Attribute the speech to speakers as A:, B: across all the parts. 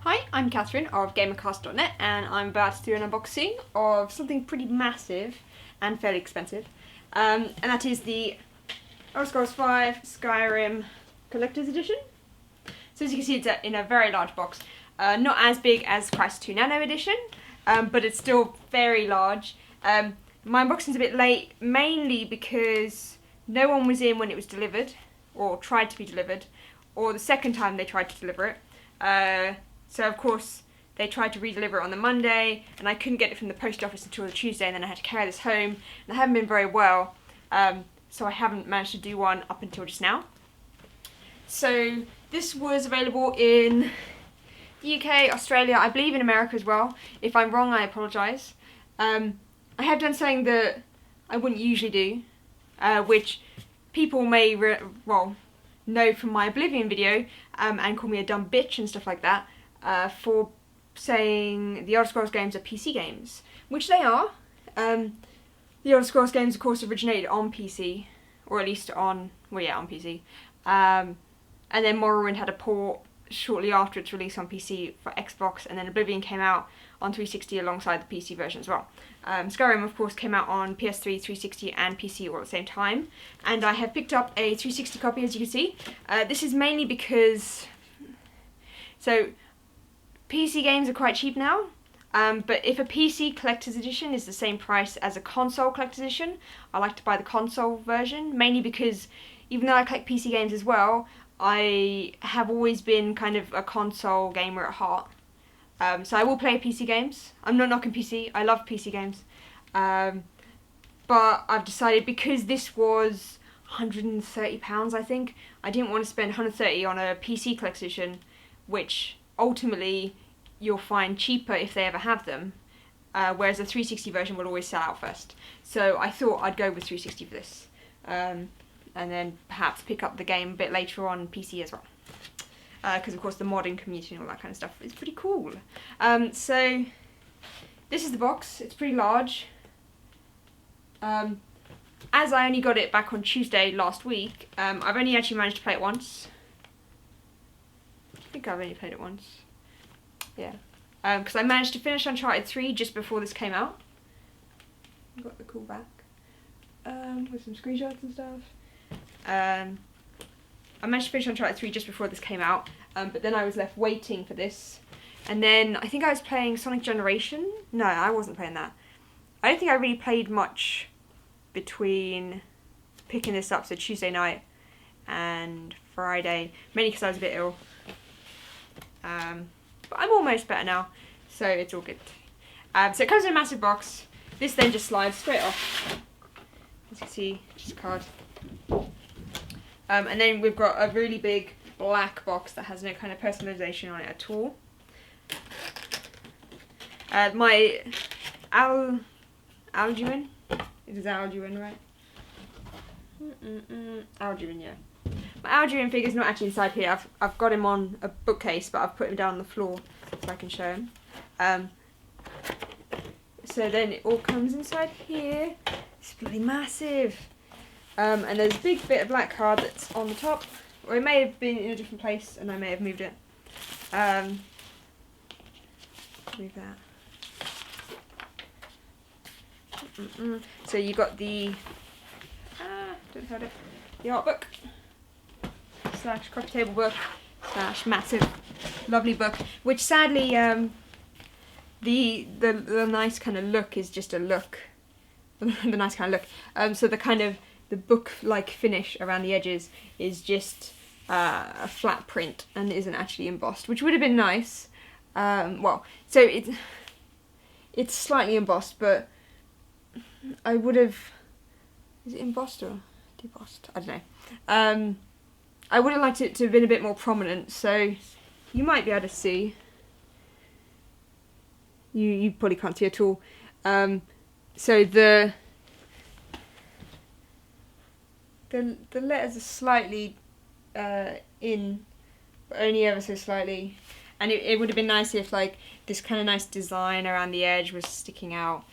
A: Hi, I'm Catherine of gamercast.net and I'm about to do an unboxing of something pretty massive and fairly expensive. And that is the Elder Scrolls V Skyrim Collector's Edition. So as you can see, it's in a very large box. Not as big as Crisis 2 Nano Edition, but it's still very large. My unboxing's a bit late, mainly because no one was in when it was delivered, or tried to be delivered, or the second time they tried to deliver it. So of course they tried to re-deliver it on the Monday, and I couldn't get it from the post office until the Tuesday, and then I had to carry this home, and I haven't been very well, so I haven't managed to do one up until just now. So this was available in the UK, Australia, I believe in America as well. If I'm wrong, I apologise. I have done something that I wouldn't usually do, which people may know from my Oblivion video, and call me a dumb bitch and stuff like that, for saying the Elder Scrolls games are PC games, which they are. The Elder Scrolls games, of course, originated on PC, or at least on PC. And then Morrowind had a port shortly after its release on PC for Xbox, and then Oblivion came out on 360 alongside the PC version as well. Skyrim, of course, came out on PS3, 360 and PC all at the same time, and I have picked up a 360 copy, as you can see. This is mainly because, PC games are quite cheap now, but if a PC collector's edition is the same price as a console collector's edition, I like to buy the console version, mainly because even though I collect PC games as well, I have always been kind of a console gamer at heart. So I will play PC games. I'm not knocking PC, I love PC games. But I've decided, because this was £130 I think, I didn't want to spend £130 on a PC collector's edition, which ultimately you'll find cheaper if they ever have them, whereas the 360 version will always sell out first. So I thought I'd go with 360 for this, and then perhaps pick up the game a bit later on PC as well, because of course the modding community and all that kind of stuff is pretty cool. So this is the box. It's pretty large. As I only got it back on Tuesday last week, I've only actually managed to play it once. I think I've only played it once. Yeah. Because I managed to finish Uncharted 3 just before this came out. Got the cool back. With some screenshots and stuff. I managed to finish Uncharted 3 just before this came out, but then I was left waiting for this. And then I think I was playing Sonic Generation. No, I wasn't playing that. I don't think I really played much between picking this up, so Tuesday night and Friday, mainly because I was a bit ill. But I'm almost better now, so it's all good. So it comes in a massive box. This then just slides straight off. As you can see, just a card. And then we've got a really big black box that has no kind of personalisation on it at all. My Alduin, it is Alduin, right? Alduin, yeah. My Alduin figure's not actually inside here. I've got him on a bookcase, but I've put him down on the floor so I can show him. So then it all comes inside here. It's bloody massive. And there's a big bit of black card that's on the top, or it may have been in a different place and I may have moved it. Move that. So you got the don't hurt it. The Artbook / coffee table book / massive lovely book, which sadly the nice kind of look is just a look. The nice kind of look. So the kind of the book-like finish around the edges is just a flat print and isn't actually embossed, which would have been nice. So it's slightly embossed, but I would have. Is it embossed or debossed? I don't know. I would have liked it to have been a bit more prominent, so you might be able to see. You probably can't see at all. So the letters are slightly in, but only ever so slightly. And it would have been nice if like this kind of nice design around the edge was sticking out.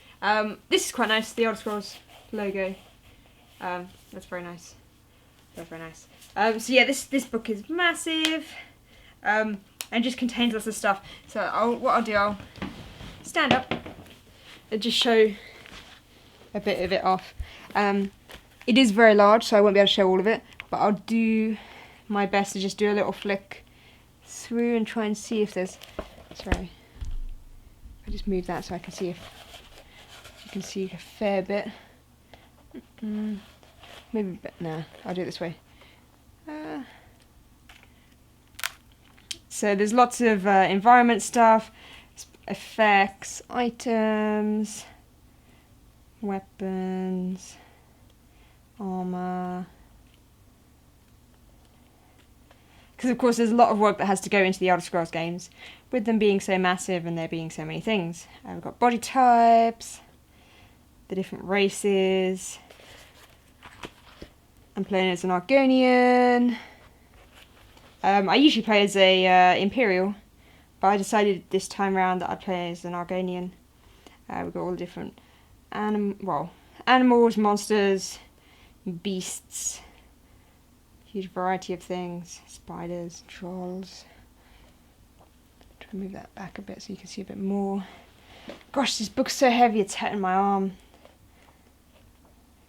A: This is quite nice, the Elder Scrolls logo. That's very nice. That's very nice. So yeah, this book is massive. and just contains lots of stuff. So I'll stand up and just show a bit of it off. It is very large, so I won't be able to show all of it, but I'll do my best to just do a little flick through and try and see if there's, sorry, I just move that so I can see if you can see a fair bit. Maybe a bit, nah, I'll do it this way. So there's lots of environment stuff, effects, items, weapons, armor. Because of course there's a lot of work that has to go into the Elder Scrolls games, with them being so massive and there being so many things. We've got body types, the different races. I'm playing as an Argonian. I usually play as a Imperial, but I decided this time around that I'd play as an Argonian. We've got all the different animals, monsters, beasts, huge variety of things, spiders, trolls. Try to move that back a bit so you can see a bit more. Gosh, this book's so heavy it's hurting my arm.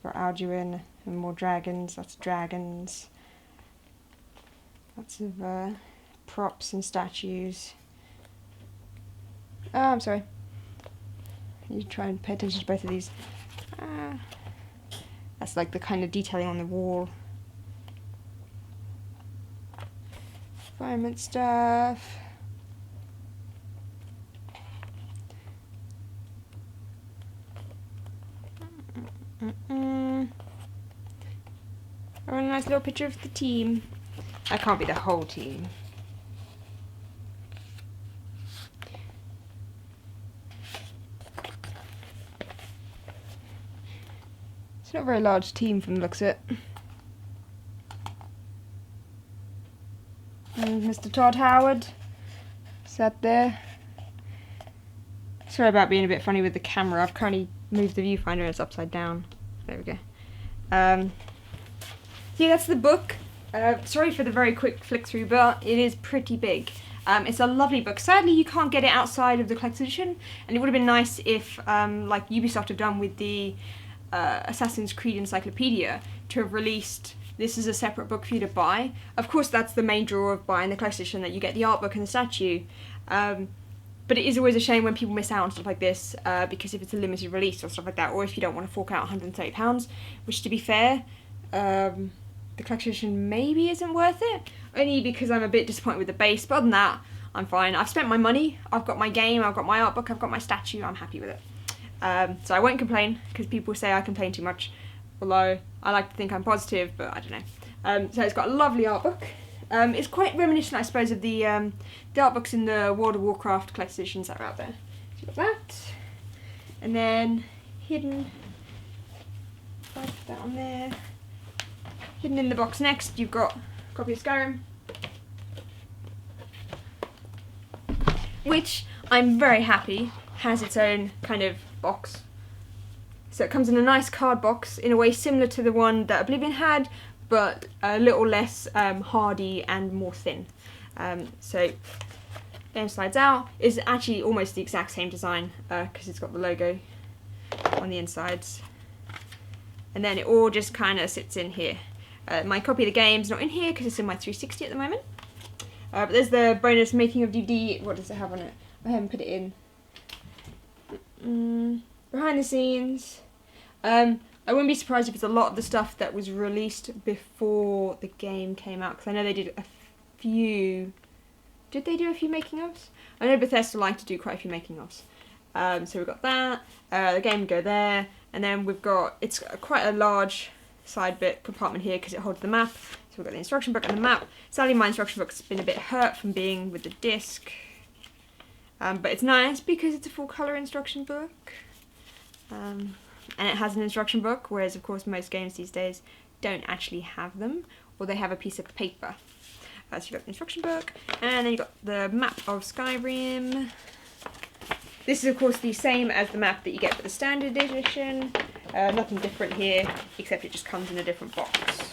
A: Got Alduin and more dragons, lots of dragons. Lots of props and statues. Oh, I'm sorry. You try and pay attention to both of these. That's like the kind of detailing on the wall. Environment stuff. Oh, a nice little picture of the team. I can't be the whole team. It's not a very large team from the looks of it. And Mr. Todd Howard sat there. Sorry about being a bit funny with the camera. I've currently moved the viewfinder and it's upside down. There we go. Yeah, that's the book. Sorry for the very quick flick through, but it is pretty big. It's a lovely book. Sadly, you can't get it outside of the collector's edition, and it would have been nice if, like Ubisoft have done with the Assassin's Creed Encyclopedia, to have released this as a separate book for you to buy. Of course, that's the main draw of buying the collector's edition, that you get the art book and the statue. But it is always a shame when people miss out on stuff like this, because if it's a limited release or stuff like that, or if you don't want to fork out £130, which, to be fair, the collection edition maybe isn't worth it, only because I'm a bit disappointed with the base, but other than that, I'm fine. I've spent my money, I've got my game, I've got my art book, I've got my statue, I'm happy with it. So I won't complain, because people say I complain too much, although I like to think I'm positive, but I don't know. So it's got a lovely art book. It's quite reminiscent, I suppose, of the art books in the World of Warcraft collector's editions that are out there. So you've got that, and then hidden, if I put that on there, hidden in the box next, you've got a copy of Skyrim, which I'm very happy has its own kind of box. So it comes in a nice card box, in a way similar to the one that Oblivion had, but a little less hardy and more thin. So game slides out. It's actually almost the exact same design, because it's got the logo on the insides. And then it all just kind of sits in here. My copy of the game's not in here because it's in my 360 at the moment. But there's the bonus making of DVD. What does it have on it? I haven't put it in. Behind the scenes. I wouldn't be surprised if it's a lot of the stuff that was released before the game came out, because I know they did a few. Did they do a few making ofs? I know Bethesda like to do quite a few making ofs. So we've got that. The game would go there, and then we've got, it's quite a large side bit compartment here because it holds the map. So we've got the instruction book and the map. Sadly, my instruction book's been a bit hurt from being with the disc. But it's nice because it's a full colour instruction book. And it has an instruction book, whereas of course most games these days don't actually have them, or they have a piece of paper. So you've got the instruction book, and then you've got the map of Skyrim. This is of course the same as the map that you get for the standard edition. Nothing different here, except it just comes in a different box.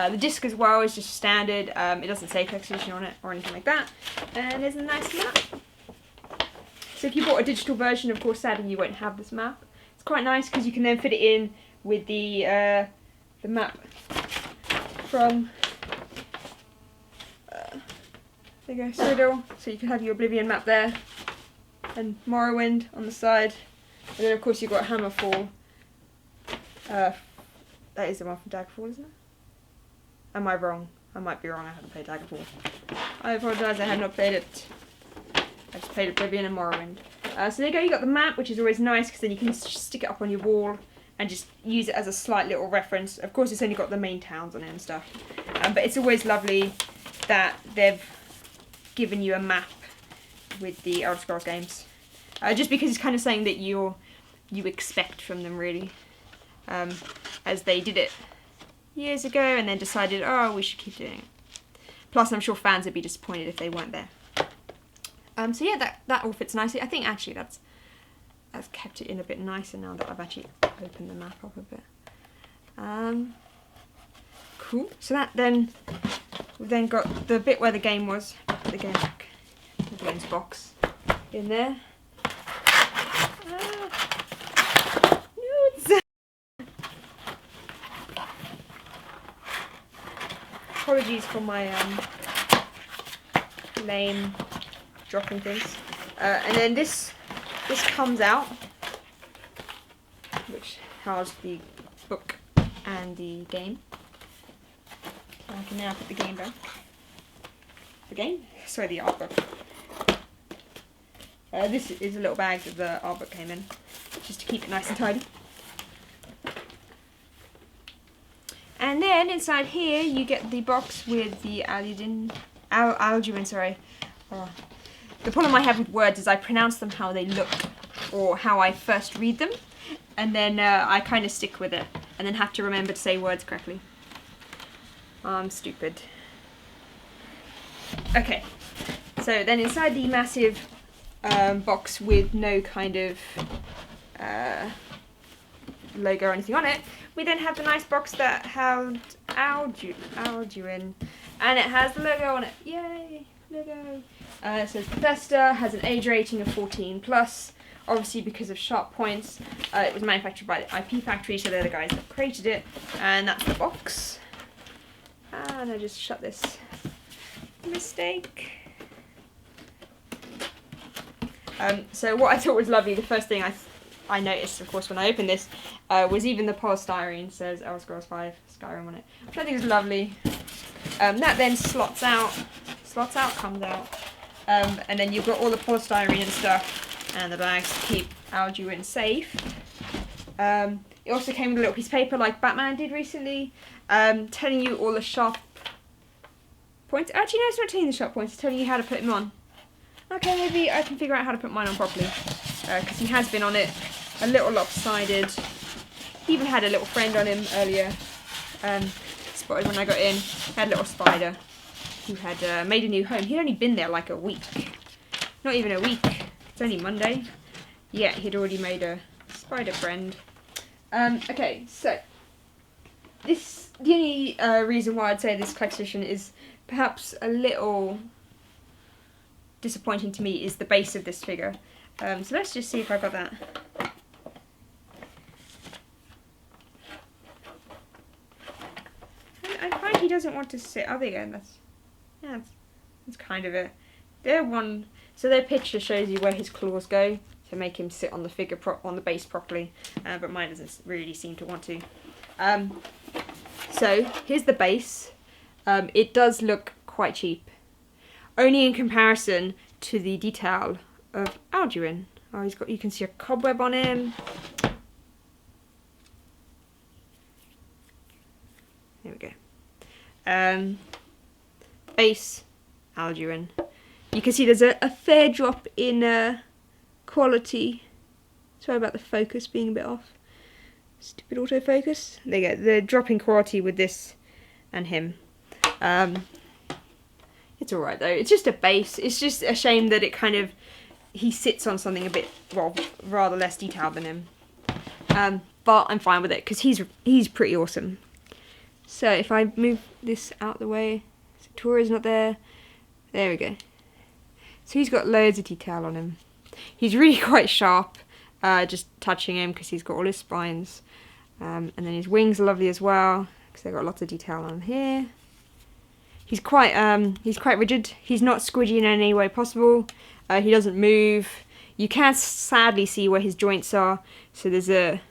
A: The disc as well is just standard. It doesn't say collector's edition on it or anything like that. And there's a nice map. So if you bought a digital version, of course, sadly you won't have this map. It's quite nice because you can then fit it in with the map from there you go, Cyrodiil. So you can have your Oblivion map there, and Morrowind on the side, and then of course you've got Hammerfall. That is the one from Daggerfall, isn't it? Am I wrong? I might be wrong. I haven't played Daggerfall. I apologise. I have not played it. I just played Oblivion and Morrowind. So there you go. You got the map, which is always nice because then you can stick it up on your wall and just use it as a slight little reference. Of course, it's only got the main towns on it and stuff, but it's always lovely that they've given you a map with the Elder Scrolls games, just because it's kind of something that you expect from them, really, as they did it years ago and then decided, oh, we should keep doing it. Plus, I'm sure fans would be disappointed if they weren't there. So yeah, that all fits nicely. I think actually that's kept it in a bit nicer now that I've actually opened the map up a bit. Cool. So that then we've then got the bit where the game was. Put the game back. The game's box in there. Nudes. Apologies for my lame dropping things. And then this comes out, which has the book and the game. I can now put the game back. Sorry, the art book. This is a little bag that the art book came in, just to keep it nice and tidy. And then inside here you get the box with the Alduin, sorry. Oh. The problem I have with words is I pronounce them how they look, or how I first read them, and then I kind of stick with it, and then have to remember to say words correctly. I'm stupid. Okay, so then inside the massive box with no kind of logo or anything on it, we then have the nice box that held Alduin, and it has the logo on it. Yay, logo! It says Bethesda, has an age rating of 14+, obviously because of sharp points. It was manufactured by the IP Factory, so they're the guys that created it, and that's the box. And I just shut this. Mistake. So what I thought was lovely, the first thing I noticed, of course, when I opened this, was even the polystyrene says Elder Scrolls 5 Skyrim on it, which I think is lovely. That then slots out, comes out, and then you've got all the polystyrene and stuff, and the bags to keep Alduin safe. It also came with a little piece of paper like Batman did recently, telling you all the sharp points. Actually, no, it's not telling you the sharp points, it's telling you how to put him on. Okay, maybe I can figure out how to put mine on properly, because he has been on it a little lopsided. He even had a little friend on him earlier, spotted when I got in. He had a little spider who had made a new home. He'd only been there like a week. Not even a week. It's only Monday. Yeah, he'd already made a spider friend. Okay, so the only reason why I'd say this collection is perhaps a little disappointing to me is the base of this figure. So let's just see if I got that. I find he doesn't want to sit. Oh, there you go. That's kind of it. So their picture shows you where his claws go to make him sit on the figure on the base properly, but mine doesn't really seem to want to. So here's the base. It does look quite cheap, only in comparison to the detail of Alduin. Oh, you can see a cobweb on him. There we go. Base Alduin. You can see there's a fair drop in quality. Sorry about the focus being a bit off. Stupid autofocus. There you go. The drop in quality with this and him. It's alright though. It's just a base. It's just a shame that it kind of he sits on something a bit, well, rather less detailed than him. But I'm fine with it because he's pretty awesome. So if I move this out the way, so Tori's not there. There we go. So he's got loads of detail on him. He's really quite sharp, just touching him because he's got all his spines. And then his wings are lovely as well because they've got lots of detail on here. He's quite rigid. He's not squidgy in any way possible. He doesn't move. You can sadly see where his joints are. So there's a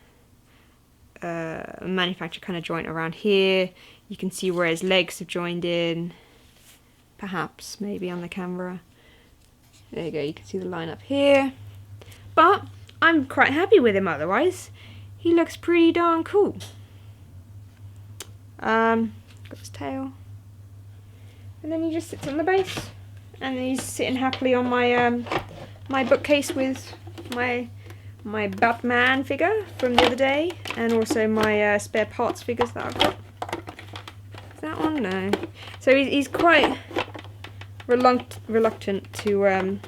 A: manufacturer kind of joint around here. You can see where his legs have joined in. Perhaps, maybe on the camera. There you go, you can see the line up here. But I'm quite happy with him otherwise. He looks pretty darn cool. Got his tail. And then he just sits on the base. And then he's sitting happily on my my bookcase with my Batman figure from the other day. And also my spare parts figures that I've got. Is that one? No. So he's quite reluctant to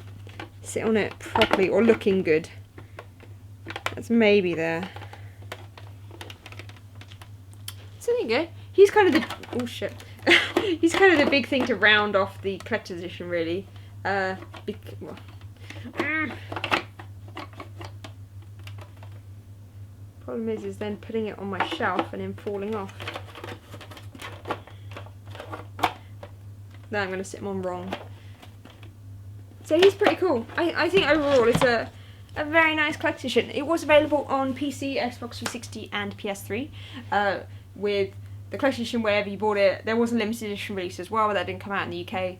A: sit on it properly or looking good. That's maybe there. So there you go. He's kind of the he's kind of the big thing to round off the collector's edition, really. Problem is then putting it on my shelf and then falling off. Now I'm going to sit him on wrong. So he's pretty cool. I think overall it's a very nice collector's edition. It was available on PC, Xbox 360 and PS3. With the collector's edition, wherever you bought it, there was a limited edition release as well, but that didn't come out in the UK.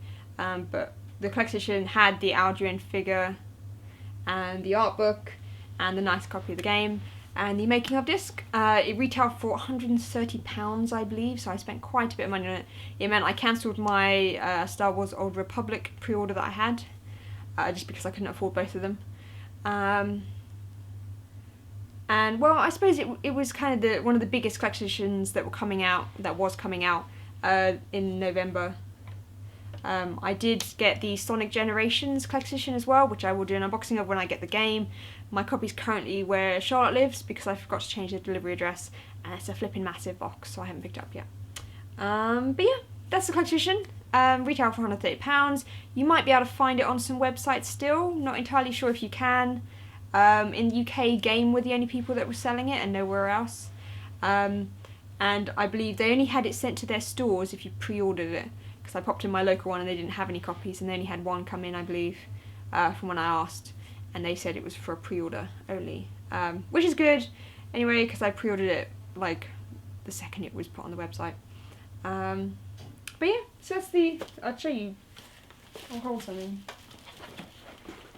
A: But the collector's edition had the Alduin figure and the art book and the nice copy of the game. And the making of disc, it retailed for £130, I believe, so I spent quite a bit of money on it. It meant I cancelled my Star Wars Old Republic pre-order that I had, just because I couldn't afford both of them. And well, I suppose it was kind of one of the biggest collection editions that was coming out in November. I did get the Sonic Generations collection edition as well, which I will do an unboxing of when I get the game. My copy's currently where Charlotte lives because I forgot to change the delivery address, and it's a flipping massive box, so I haven't picked it up yet. But yeah, that's the collection edition. Retail for £130. You might be able to find it on some websites still. Not entirely sure if you can. In the UK, Game were the only people that were selling it and nowhere else. And I believe they only had it sent to their stores if you pre-ordered it. Because I popped in my local one and they didn't have any copies, and they only had one come in, I believe, from when I asked. And they said it was for a pre-order only. Which is good, anyway, because I pre-ordered it like the second it was put on the website. But yeah, so that's I'll show you. I'll hold something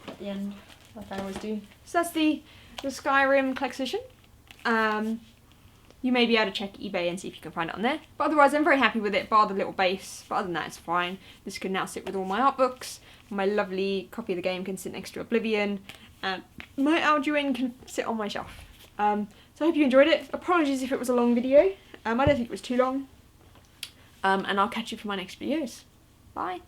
A: at the end, like I always do. So that's the Skyrim collection edition. You may be able to check eBay and see if you can find it on there. But otherwise, I'm very happy with it, bar the little base. But other than that, it's fine. This can now sit with all my art books. My lovely copy of the game can sit next to Oblivion. And my Alduin can sit on my shelf. So I hope you enjoyed it. Apologies if it was a long video. I don't think it was too long. And I'll catch you for my next videos. Bye.